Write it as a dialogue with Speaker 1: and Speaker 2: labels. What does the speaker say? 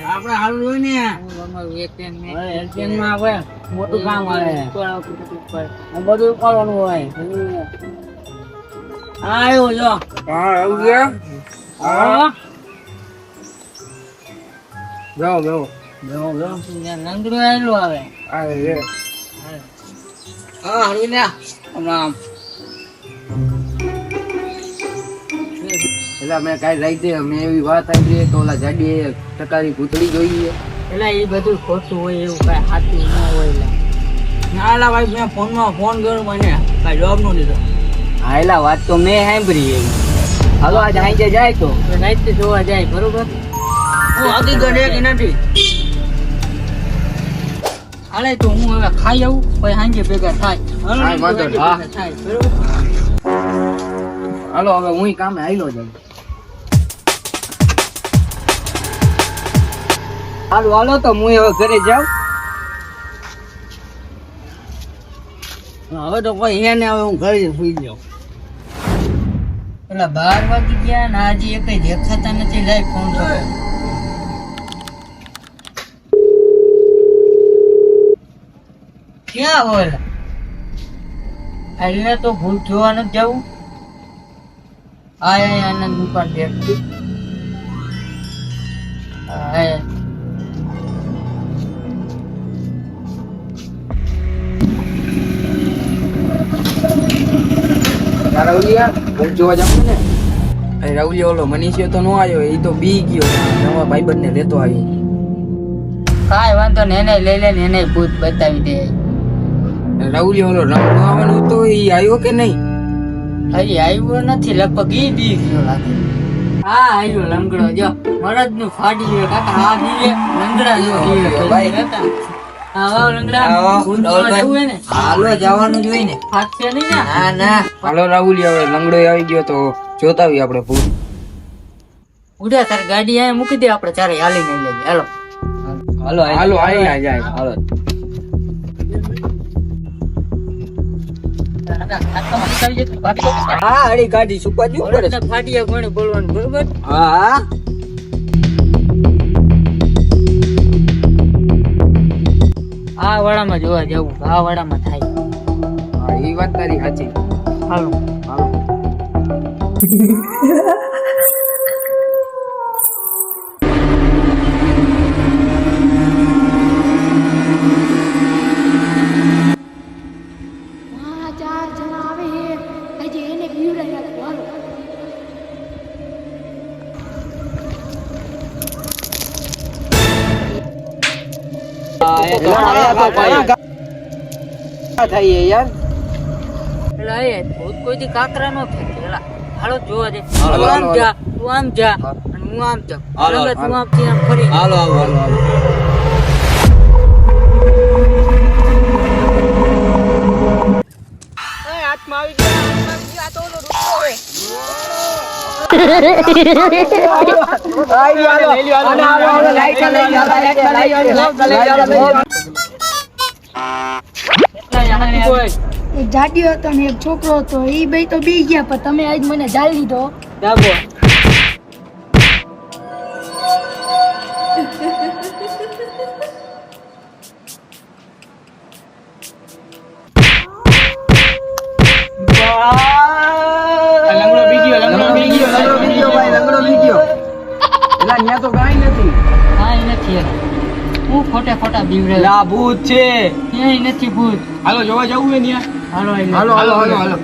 Speaker 1: આપડે હાલ હોય ને મોટું કામ આવે બધું કરવાનું હોય. આવ્યો જો નંદરું આવેલું આવે હારું ને આમ
Speaker 2: એટલે મેં કઈ લઈ દે મેં એવી વાત આવી છે તો ઓલા જાડી ટકારી ભૂતળી જોઈએ
Speaker 1: એટલે એ બધું ખોટું હોય એવું કઈ સાચું ન હોય. ના ભાઈ મેં ફોન કર્યો મને કઈ જવાબ નો દીધો.
Speaker 2: હા એલા વાત તો મેં સાંભળી એવી. હાલો આજ હાંજે જાય તો
Speaker 1: નાઈટ જોવા જાય બરોબર. હું આગી ગયો કે નથી હાલે તો હું હવે ખાઈ આવું પછી સાંજે ભેગા થાય.
Speaker 2: હાલો હવે હું કામે આવેલો જાય. હાલો તો હું હવે ઘરે જાઉં.
Speaker 1: હવે તો કોઈ હે ને હવે હું ઘરે સુઈ જાઉં. પેલા 12 વાગી ગયા ને આજે એક દેખાતા નથી. લાઈ ફોન કરો. ક્યાં હોય એટલે તો ભૂલ જોવા નથી જવું. આનંદ ઉપર દેખ
Speaker 2: જોવા જાવ ને રાહુલિયા ઓલો મનીષિયો તો નો આવ્યો એ તો બી ગયો નવા ભાઈબંધ ને લેતો આવ્યો.
Speaker 1: કાંઈ વાંધો ને એને લઈ લે ને એને ભૂત બતાવી દે.
Speaker 2: રાહુલિયા ઓલો રમતો આવવાનો હતો એ આવ્યો કે નહીં?
Speaker 1: હજી આવ્યો નથી લગભગ ઈ બી ગયો લાગે. હા આવ્યો લંગડો જો મરદ નું ફાડી ગયો કાકા. આ દીવે લંગડા જો ભાઈ હતા. આવો લંગડા જવું ને
Speaker 2: હાલો જવાનું જ હોય ને.
Speaker 1: ફાટશે નહીં ને.
Speaker 2: ના ના હાલો રાહુલિયા હવે લંગડો આવી ગયો તો જોતા આવીએ આપણે ભૂત.
Speaker 1: ઉડ્યા તારી ગાડી અહીંયા મૂકી દે આપણે ચારે હાલી નહીં લઈએ. હાલો
Speaker 2: હાલો હાલો હાલી જાય હાલો. હા હળી ગાડી સુપા દઉં પડે.
Speaker 1: ફાટિયા કોણે બોલવાનું બરોબર.
Speaker 2: હા
Speaker 1: આ વાડામાં જોવા જવું. આ વાડામાં થાય.
Speaker 2: હા એ વાત તારી સાચી.
Speaker 1: હાલો
Speaker 2: હાલો
Speaker 1: કોઈ કાકરા નો થાય. હાલો જોવા દે. તું આમ જા અને હું આમ જાઉં. તું આમ થી આમ ફરી.
Speaker 2: હાલો હાલો હાલો
Speaker 1: હાથમાં આવી ગયા. તો ઓલો રૂપો હોય.
Speaker 3: એક જાડિયો હતો ને એક છોકરો હતો. એ બે તો બી ગયા પણ તમે આજ મને જાળી લીધો.
Speaker 1: ડાબો હું ખોટા બીવરે.
Speaker 2: ભૂત છે
Speaker 1: ક્યાંય નથી ભૂત.
Speaker 2: હાલો જોવા જવું હે ત્યાં.
Speaker 1: હાલો
Speaker 2: હાલો હાલો હાલો હાલો